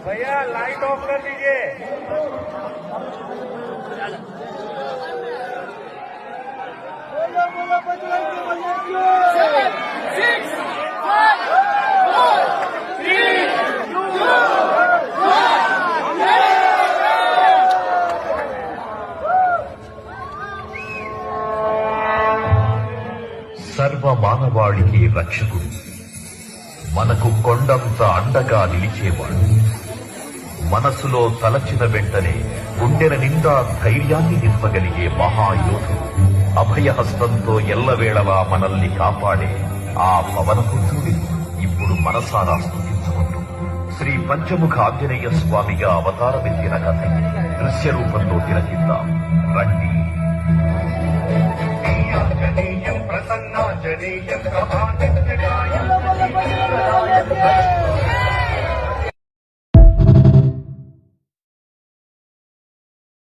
भैया light of कर दीजिए। సర్వ మానవాళికి రక్షకుడు, మనకు కొండంత అండగా నిలిచేవాడు, మనసులో తలచిన వెంటనే గుండెల నిండా ధైర్యాన్ని నింపగలిగే మహాయోధుడు, అభయహస్తంతో ఎల్లవేళలా మనల్ని కాపాడే ఆ పవనపుత్రుడి ఇప్పుడు మనసారా స్తుతించుకుంటూ శ్రీ పంచముఖ ఆంజనేయ స్వామిగా అవతారమెత్తిన కథ దృశ్య రూపంలో తిలకిద్దాం రండి. प्रसन्नांजनेयं प्रभातस्य